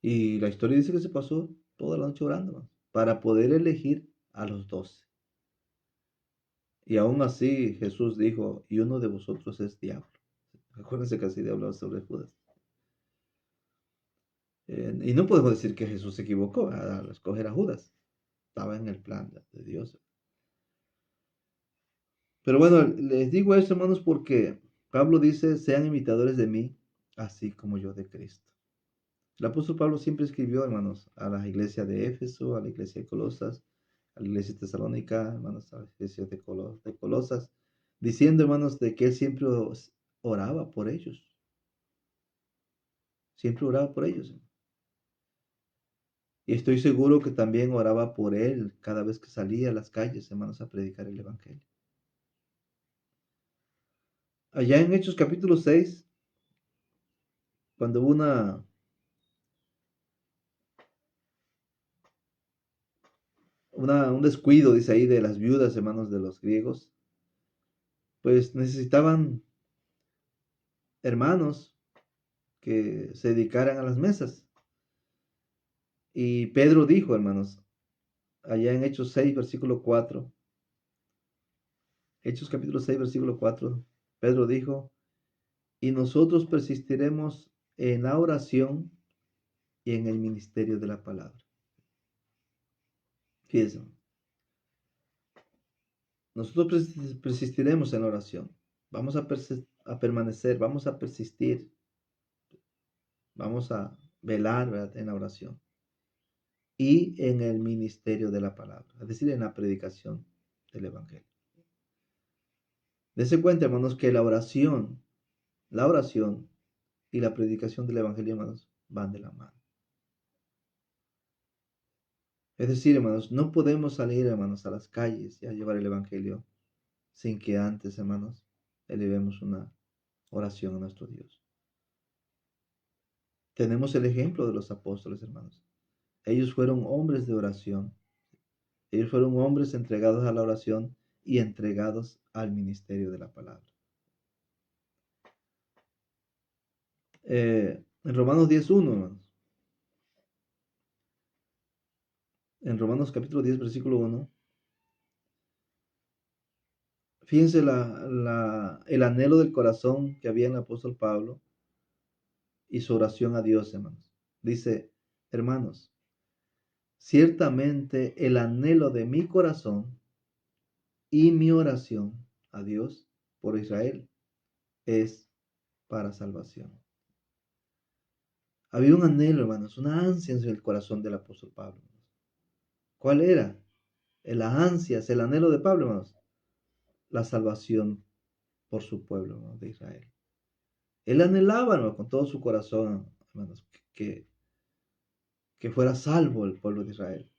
Y la historia dice que se pasó toda la noche orando, hermanos, para poder elegir a los 12. Y aún así Jesús dijo, y uno de vosotros es diablo. Acuérdense que así hablaba sobre Judas. Y no podemos decir que Jesús se equivocó al escoger a Judas. Estaba en el plan de Dios. Pero bueno, les digo esto, hermanos, porque Pablo dice, sean imitadores de mí, así como yo de Cristo. El apóstol Pablo siempre escribió, hermanos, a la iglesia de Éfeso, a la iglesia de Colosas, a la iglesia de Tesalónica, hermanos, a la iglesia de Colosas, diciendo, hermanos, de que él siempre oraba por ellos. Siempre oraba por ellos. Y estoy seguro que también oraba por él cada vez que salía a las calles, hermanos, a predicar el Evangelio. Allá en Hechos capítulo 6, cuando hubo un descuido, dice ahí, de las viudas, hermanos, de los griegos, pues necesitaban hermanos que se dedicaran a las mesas. Y Pedro dijo, hermanos, allá en Hechos 6, versículo 4, Hechos capítulo 6, versículo 4, Pedro dijo, y nosotros persistiremos en la oración y en el ministerio de la palabra. Fíjense, nosotros persistiremos en la oración, vamos a permanecer, vamos a persistir, vamos a velar, ¿verdad?, en la oración y en el ministerio de la palabra, es decir, en la predicación del Evangelio. Dese cuenta, hermanos, que la oración y la predicación del Evangelio, hermanos, van de la mano. Es decir, hermanos, no podemos salir, hermanos, a las calles y a llevar el Evangelio sin que antes, hermanos, elevemos una oración a nuestro Dios. Tenemos el ejemplo de los apóstoles, hermanos. Ellos fueron hombres de oración. Ellos fueron hombres entregados a la oración y entregados al ministerio de la palabra. En Romanos 10:1, hermanos. En Romanos capítulo 10, versículo 1. Fíjense el anhelo del corazón que había en el apóstol Pablo y su oración a Dios, hermanos. Dice, hermanos, ciertamente el anhelo de mi corazón y mi oración a Dios por Israel es para salvación. Había un anhelo, hermanos, una ansia en el corazón del apóstol Pablo. ¿Cuál era? Las ansias, el anhelo de Pablo, hermanos. La salvación por su pueblo, ¿no?, de Israel. Él anhelaba, ¿no?, con todo su corazón, hermanos, que fuera salvo el pueblo de Israel.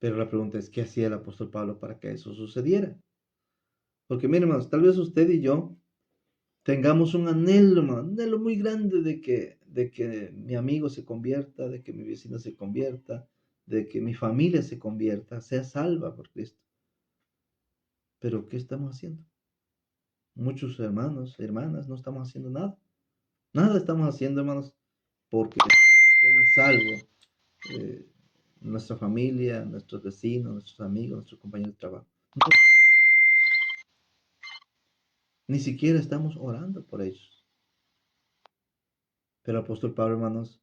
Pero la pregunta es, ¿qué hacía el apóstol Pablo para que eso sucediera? Porque miren, hermanos, tal vez usted y yo tengamos un anhelo, hermano, un anhelo muy grande de que mi amigo se convierta, de que mi vecino se convierta, de que mi familia se convierta, sea salva por Cristo. Pero ¿qué estamos haciendo? Muchos hermanos, hermanas, no estamos haciendo nada. Nada estamos haciendo, hermanos, porque sean salvos nuestra familia, nuestros vecinos, nuestros amigos, nuestros compañeros de trabajo. Ni siquiera estamos orando por ellos. Pero el apóstol Pablo, hermanos,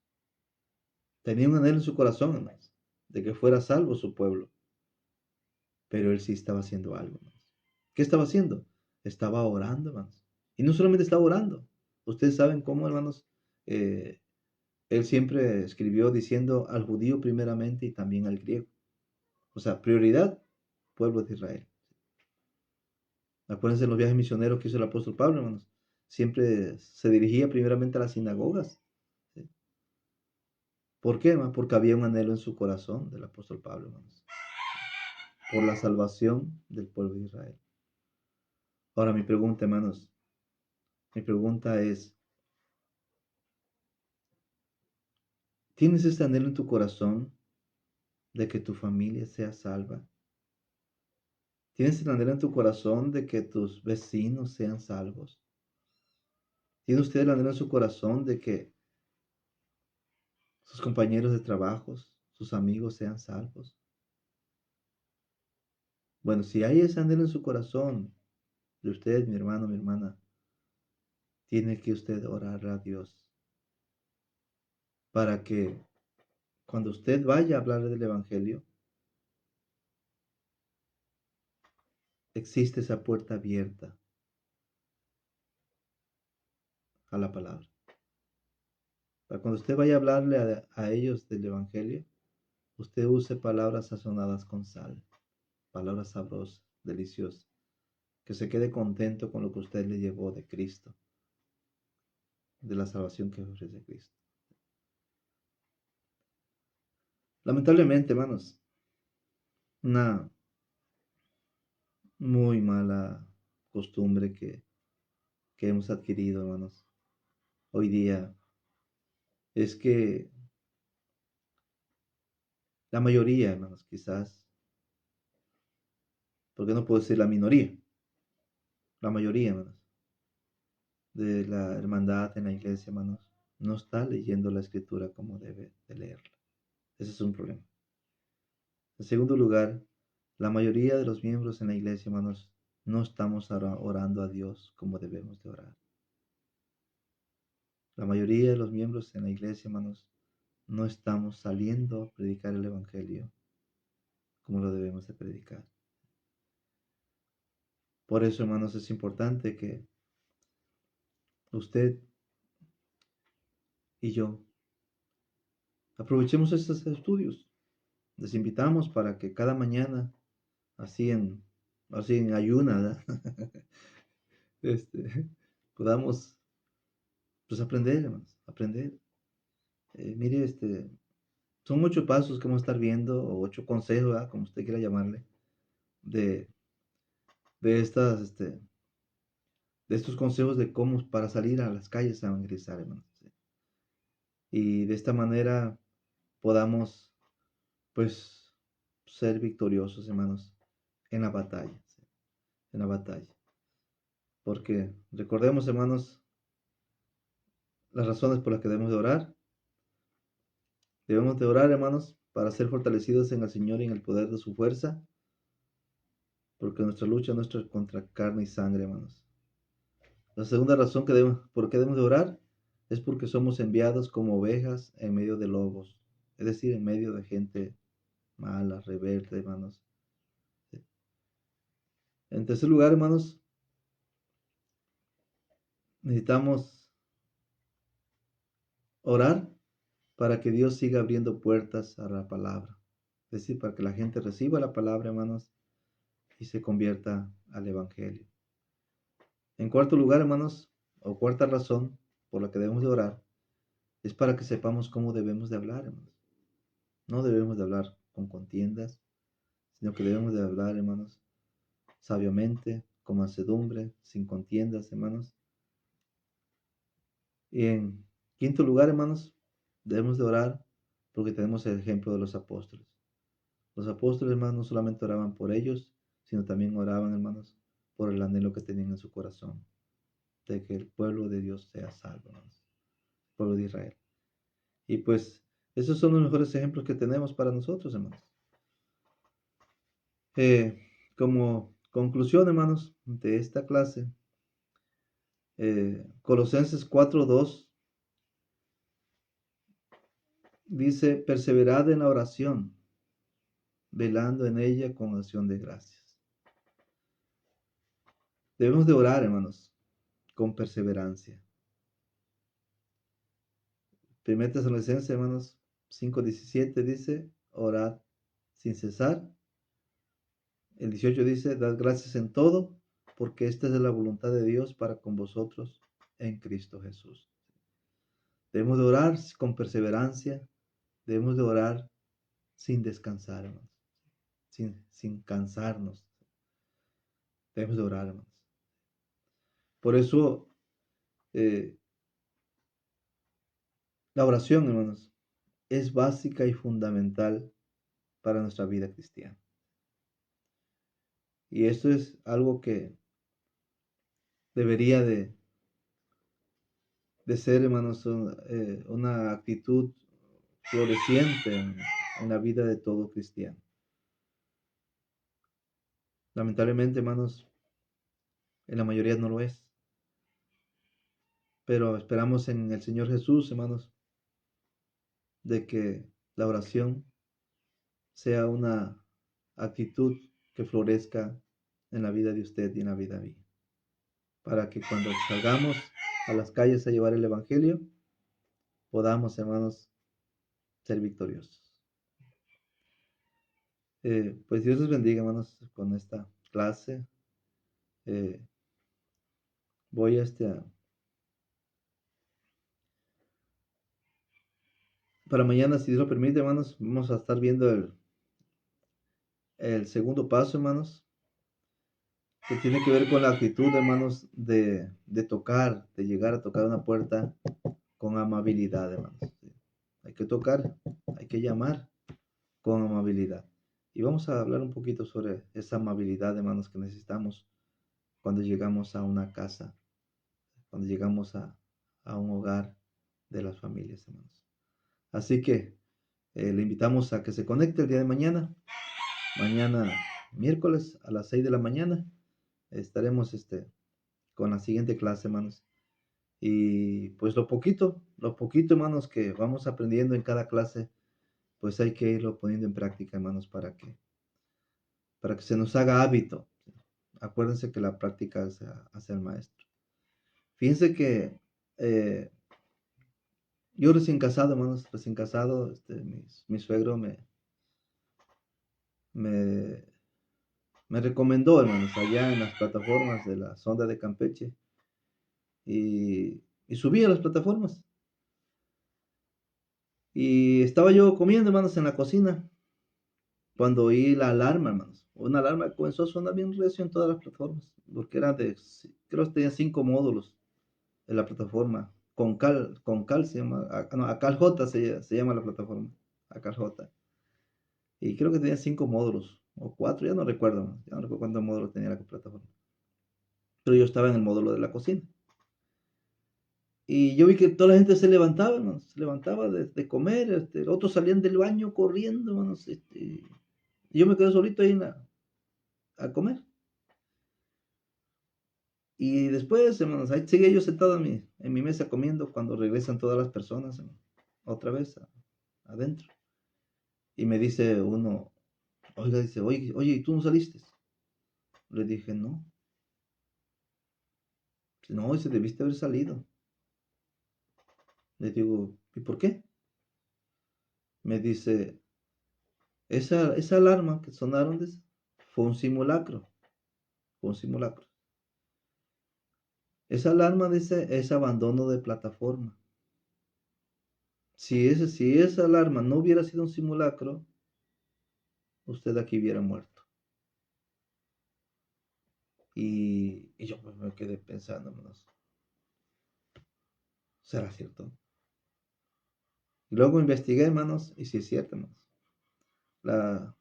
tenía un anhelo en su corazón, hermanos, de que fuera salvo su pueblo. Pero él sí estaba haciendo algo, hermanos. ¿Qué estaba haciendo? Estaba orando, hermanos. Y no solamente estaba orando. Ustedes saben cómo, hermanos, eh, él siempre escribió diciendo al judío primeramente y también al griego. O sea, prioridad, pueblo de Israel. Acuérdense de los viajes misioneros que hizo el apóstol Pablo, hermanos. Siempre se dirigía primeramente a las sinagogas. ¿Sí? ¿Por qué, hermano? Porque había un anhelo en su corazón del apóstol Pablo, hermanos, por la salvación del pueblo de Israel. Ahora mi pregunta, hermanos, mi pregunta es, ¿tienes este anhelo en tu corazón de que tu familia sea salva? ¿Tienes el anhelo en tu corazón de que tus vecinos sean salvos? ¿Tiene usted el anhelo en su corazón de que sus compañeros de trabajo, sus amigos sean salvos? Bueno, si hay ese anhelo en su corazón de usted, mi hermano, mi hermana, tiene que usted orar a Dios para que cuando usted vaya a hablar del Evangelio, existe esa puerta abierta a la palabra. Para cuando usted vaya a hablarle a ellos del Evangelio, usted use palabras sazonadas con sal, palabras sabrosas, deliciosas, que se quede contento con lo que usted le llevó de Cristo, de la salvación que ofrece Cristo. Lamentablemente, hermanos, una muy mala costumbre que hemos adquirido, hermanos, hoy día es que la mayoría, hermanos, quizás, porque no puedo decir la minoría, la mayoría, hermanos, de la hermandad en la iglesia, hermanos, no está leyendo la escritura como debe de leerla. Ese es un problema. En segundo lugar, la mayoría de los miembros en la iglesia, hermanos, no estamos orando a Dios como debemos de orar. La mayoría de los miembros en la iglesia, hermanos, no estamos saliendo a predicar el Evangelio como lo debemos de predicar. Por eso, hermanos, es importante que usted y yo aprovechemos estos estudios. Les invitamos para que cada mañana, así en ayuna, ¿verdad? Podamos pues aprender, hermanos, aprender. Mire, son 8 pasos que vamos a estar viendo, o 8 consejos, ¿verdad?, como usted quiera llamarle, de, de estas, de estos consejos de cómo para salir a las calles a evangelizar, hermanos. ¿Sí? Y de esta manera podamos, pues, ser victoriosos, hermanos, en la batalla, ¿sí? En la batalla. Porque recordemos, hermanos, las razones por las que debemos de orar. Debemos de orar, hermanos, para ser fortalecidos en el Señor y en el poder de su fuerza, porque nuestra lucha no es contra carne y sangre, hermanos. La segunda razón por qué debemos de orar es porque somos enviados como ovejas en medio de lobos, es decir, en medio de gente mala, rebelde, hermanos. En tercer lugar, hermanos, necesitamos orar para que Dios siga abriendo puertas a la palabra, es decir, para que la gente reciba la palabra, hermanos, y se convierta al Evangelio. En cuarto lugar, hermanos, o cuarta razón por la que debemos de orar, es para que sepamos cómo debemos de hablar, hermanos. No debemos de hablar con contiendas, sino que debemos de hablar, hermanos, sabiamente, con mansedumbre, sin contiendas, hermanos. Y en quinto lugar, hermanos, debemos de orar porque tenemos el ejemplo de los apóstoles. Los apóstoles, hermanos, no solamente oraban por ellos, sino también oraban, hermanos, por el anhelo que tenían en su corazón, de que el pueblo de Dios sea salvo, hermanos, el pueblo de Israel. Y pues, esos son los mejores ejemplos que tenemos para nosotros, hermanos. Como conclusión, hermanos, de esta clase, Colosenses 4:2 dice: perseverad en la oración, velando en ella con acción de gracias. Debemos de orar, hermanos, con perseverancia. 1 Tesalonicenses, hermanos, 5:17 dice: orad sin cesar. El 18 dice: dad gracias en todo, porque esta es la voluntad de Dios para con vosotros en Cristo Jesús. Debemos de orar con perseverancia, debemos de orar sin descansar, hermanos, sin cansarnos. Debemos de orar, hermanos. Por eso, la oración, hermanos, es básica y fundamental para nuestra vida cristiana. Y esto es algo que debería de ser, hermanos, una actitud floreciente en la vida de todo cristiano. Lamentablemente, hermanos, en la mayoría no lo es. Pero esperamos en el Señor Jesús, hermanos, de que la oración sea una actitud que florezca en la vida de usted y en la vida mía. Para que cuando salgamos a las calles a llevar el Evangelio, podamos, hermanos, ser victoriosos. Pues Dios les bendiga, hermanos, con esta clase. Voy para mañana, si Dios lo permite, hermanos, vamos a estar viendo el segundo paso, hermanos, que tiene que ver con la actitud, hermanos, de tocar, de llegar a tocar una puerta con amabilidad, hermanos. Hay que tocar, hay que llamar con amabilidad. Y vamos a hablar un poquito sobre esa amabilidad, hermanos, que necesitamos cuando llegamos a una casa, cuando llegamos a un hogar de las familias, hermanos. Así que le invitamos a que se conecte el día de mañana miércoles a las 6 de la mañana. Estaremos con la siguiente clase, hermanos. Y pues lo poquito, hermanos, que vamos aprendiendo en cada clase, pues hay que irlo poniendo en práctica, hermanos, para que se nos haga hábito. Acuérdense que la práctica hace al maestro. Fíjense que yo recién casado, hermanos, mi suegro me recomendó, hermanos, allá en las plataformas de la sonda de Campeche, y subí a las plataformas. Y estaba yo comiendo, hermanos, en la cocina, cuando oí la alarma, hermanos. Una alarma que comenzó a sonar bien recio en todas las plataformas, porque era creo que tenía 5 módulos en la plataforma. Con cal se llama, no, Acal J se llama la plataforma, Acal J. Y creo que tenía 5 módulos, o 4, ya no recuerdo cuántos módulos tenía la plataforma. Pero yo estaba en el módulo de la cocina. Y yo vi que toda la gente se levantaba, hermanos, se levantaba de comer, otros salían del baño corriendo, hermanos, y yo me quedé solito ahí a comer. Y después, hermanos, ahí seguía yo sentado en mi mesa comiendo cuando regresan todas las personas, hermanos, otra vez adentro. Y me dice uno, dice, oye, ¿y tú no saliste? Le dije, no. No, ese debiste haber salido. Le digo, ¿y por qué? Me dice, esa alarma que sonaron fue un simulacro. Fue un simulacro. Esa alarma dice es abandono de plataforma. Si esa alarma no hubiera sido un simulacro, usted aquí hubiera muerto. Y yo pues me quedé pensando, hermanos, ¿será cierto? Y luego investigué, hermanos, y sí es cierto, hermanos.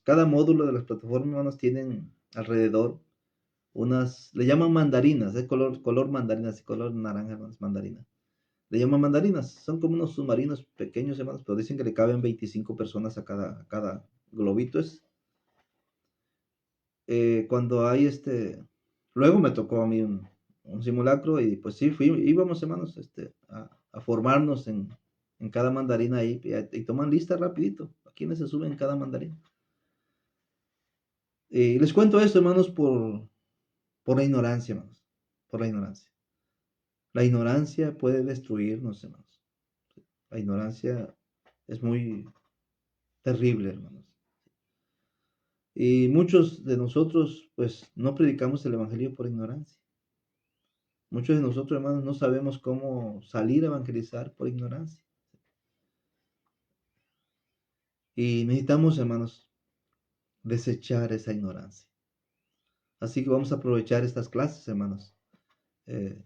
Cada módulo de las plataformas, hermanos, tienen alrededor le llaman mandarinas, es color mandarina, así color naranja, hermanos, mandarina. Le llaman mandarinas, son como unos submarinos pequeños, hermanos, pero dicen que le caben 25 personas a cada globito. Cuando hay luego me tocó a mí un simulacro y pues sí, íbamos, hermanos, a formarnos en cada mandarina ahí y toman lista rapidito, a quienes se suben en cada mandarina. Y les cuento esto, hermanos, por la ignorancia, hermanos, por la ignorancia. La ignorancia puede destruirnos, hermanos. La ignorancia es muy terrible, hermanos. Y muchos de nosotros, pues, no predicamos el evangelio por ignorancia. Muchos de nosotros, hermanos, no sabemos cómo salir a evangelizar por ignorancia. Y necesitamos, hermanos, desechar esa ignorancia. Así que vamos a aprovechar estas clases, hermanos, eh,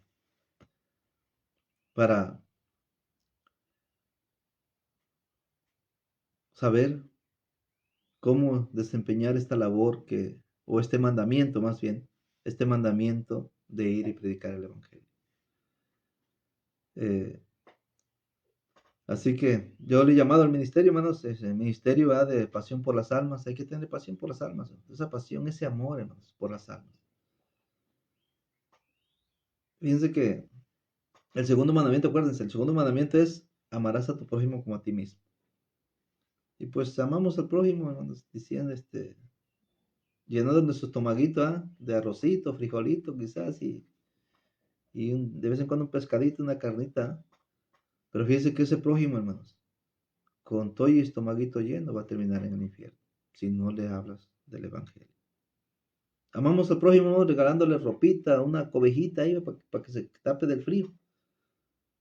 para saber cómo desempeñar esta labor o este mandamiento más bien, este mandamiento de ir y predicar el evangelio. Eh, Así que yo le he llamado al ministerio, hermanos, el ministerio va de pasión por las almas, hay que tener pasión por las almas, esa pasión, ese amor, hermanos, por las almas. Fíjense que el segundo mandamiento, acuérdense, el segundo mandamiento es amarás a tu prójimo como a ti mismo. Y pues amamos al prójimo, hermanos, diciendo, llenando nuestro estomaguito, de arrocito, frijolito, quizás, y de vez en cuando un pescadito, una carnita. Pero fíjense que ese prójimo, hermanos, con todo y estomaguito lleno, va a terminar en el infierno, si no le hablas del evangelio. Amamos al prójimo regalándole ropita, una cobijita ahí para que se tape del frío.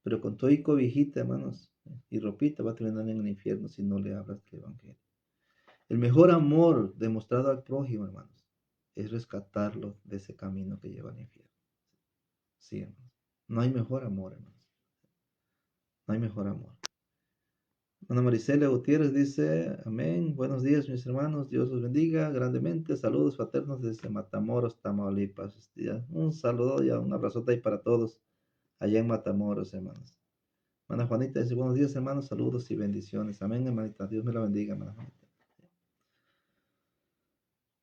Pero con todo y cobijita, hermanos, y ropita va a terminar en el infierno si no le hablas del evangelio. El mejor amor demostrado al prójimo, hermanos, es rescatarlo de ese camino que lleva al infierno. Sí, hermanos. No hay mejor amor, hermanos. No hay mejor amor. Ana Maricela Gutiérrez dice, amén, buenos días mis hermanos, Dios los bendiga grandemente, saludos fraternos desde Matamoros, Tamaulipas. Un saludo y un abrazote ahí para todos allá en Matamoros, hermanos. Hermana Juanita dice, buenos días hermanos, saludos y bendiciones, amén hermanita, Dios me la bendiga, hermana Juanita.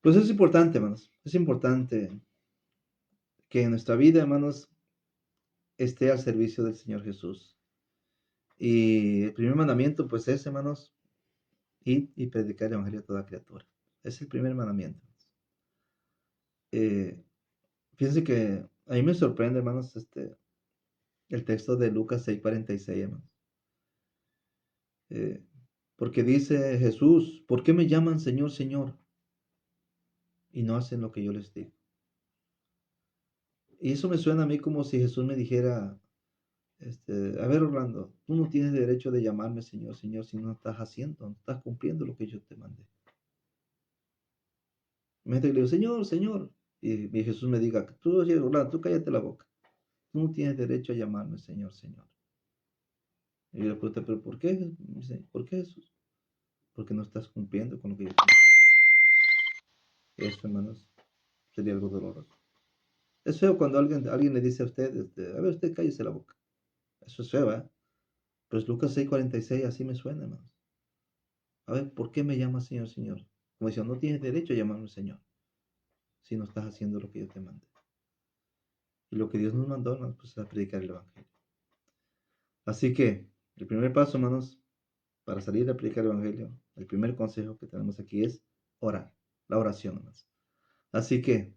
Pues es importante, hermanos, es importante que en nuestra vida, hermanos, esté al servicio del Señor Jesús. Y el primer mandamiento, pues es, hermanos, ir y predicar el evangelio a toda criatura. Es el primer mandamiento. Eh, Fíjense que a mí me sorprende, hermanos, el texto de Lucas 6:46, hermanos. Eh, Porque dice Jesús, ¿por qué me llaman Señor, Señor? Y no hacen lo que yo les digo. Y eso me suena a mí como si Jesús me dijera, a ver, Orlando, tú no tienes derecho de llamarme Señor, Señor, si no estás haciendo, no estás cumpliendo lo que yo te mandé. Me le digo, Señor, Señor, y Jesús me diga, tú, oye, Orlando, tú cállate la boca. Tú no tienes derecho a llamarme Señor, Señor. Y yo le pregunto, ¿pero por qué? Me dice, ¿por qué Jesús? Porque no estás cumpliendo con lo que yo te mandé. Eso, hermanos, sería algo doloroso. Es feo cuando alguien le dice a usted, a ver, usted cállese la boca. Eso es feo, ¿eh? Pues Lucas 6:46 así me suena, hermanos. A ver, ¿por qué me llamas Señor, Señor? Como diciendo, no tienes derecho a llamarme Señor si no estás haciendo lo que yo te mandé. Y lo que Dios nos mandó, hermanos, pues es a predicar el Evangelio. Así que, el primer paso, hermanos, para salir a predicar el Evangelio, el primer consejo que tenemos aquí es orar, la oración, hermanos. Así que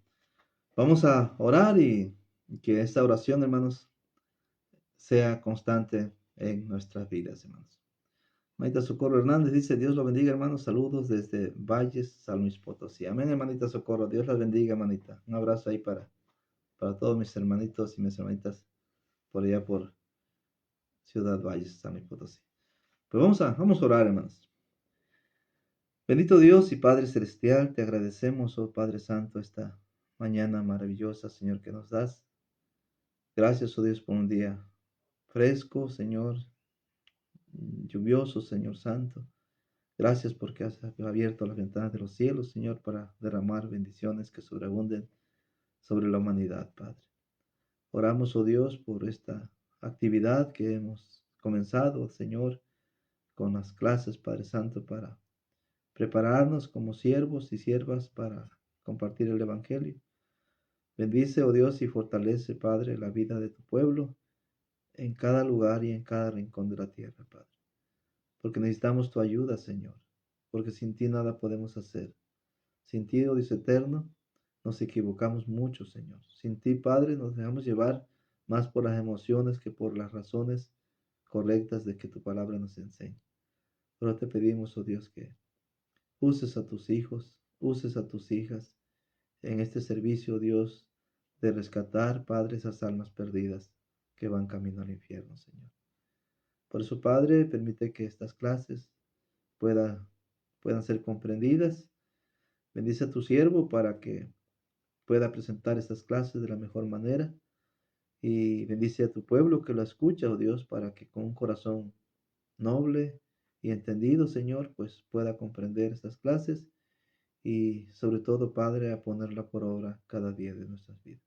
vamos a orar y que esta oración, hermanos, sea constante en nuestras vidas, hermanos. Hermanita Socorro Hernández dice, Dios lo bendiga, hermanos. Saludos desde Valles, San Luis Potosí. Amén, hermanita Socorro. Dios la bendiga, hermanita. Un abrazo ahí para todos mis hermanitos y mis hermanitas por allá por Ciudad Valles, San Luis Potosí. Pues vamos a orar, hermanos. Bendito Dios y Padre Celestial, te agradecemos, oh Padre Santo, esta mañana maravillosa, Señor, que nos das. Gracias, oh Dios, por un día fresco, Señor, lluvioso, Señor Santo. Gracias porque has abierto las ventanas de los cielos, Señor, para derramar bendiciones que sobreabunden sobre la humanidad, Padre. Oramos, oh Dios, por esta actividad que hemos comenzado, Señor, con las clases, Padre Santo, para prepararnos como siervos y siervas para compartir el Evangelio. Bendice, oh Dios, y fortalece, Padre, la vida de tu pueblo en cada lugar y en cada rincón de la tierra, Padre. Porque necesitamos tu ayuda, Señor, porque sin ti nada podemos hacer. Sin ti, oh Dios eterno, nos equivocamos mucho, Señor. Sin ti, Padre, nos dejamos llevar más por las emociones que por las razones correctas de que tu palabra nos enseña. Pero te pedimos, oh Dios, que uses a tus hijos, uses a tus hijas en este servicio, Dios, de rescatar, Padre, esas almas perdidas que van camino al infierno, Señor. Por eso, Padre, permite que estas clases puedan ser comprendidas. Bendice a tu siervo para que pueda presentar estas clases de la mejor manera. Y bendice a tu pueblo que lo escucha, oh Dios, para que con un corazón noble y entendido, Señor, pues pueda comprender estas clases y sobre todo, Padre, a ponerla por obra cada día de nuestras vidas.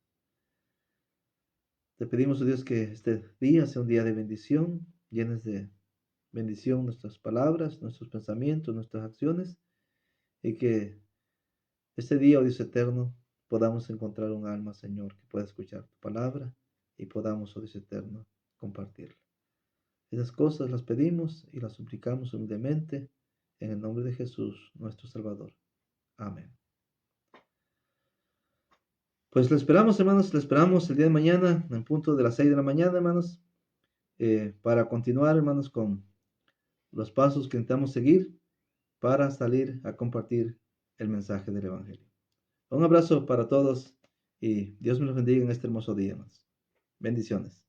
Te pedimos, oh Dios, que este día sea un día de bendición, llenes de bendición nuestras palabras, nuestros pensamientos, nuestras acciones, y que este día, oh Dios eterno, podamos encontrar un alma, Señor, que pueda escuchar tu palabra y podamos, oh Dios eterno, compartirla. Esas cosas las pedimos y las suplicamos humildemente en el nombre de Jesús, nuestro Salvador. Amén. Pues lo esperamos, hermanos, lo esperamos el día de mañana, en punto de las 6 de la mañana, hermanos, para continuar, hermanos, con los pasos que intentamos seguir para salir a compartir el mensaje del Evangelio. Un abrazo para todos y Dios me los bendiga en este hermoso día, hermanos. Bendiciones.